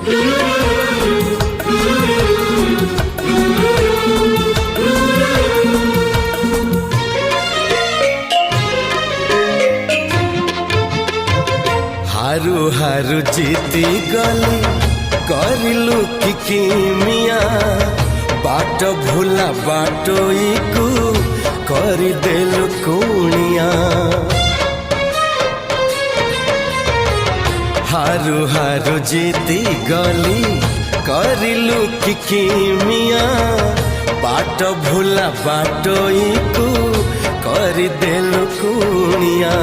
हारू हारू जीती गली करिलु कि मिया बाट भूला बाटोई को करदेलु कुणिया। हारू हारू जीती गली करिलु कि मिया बाट भूला बाटोई को करदेलु कुणिया।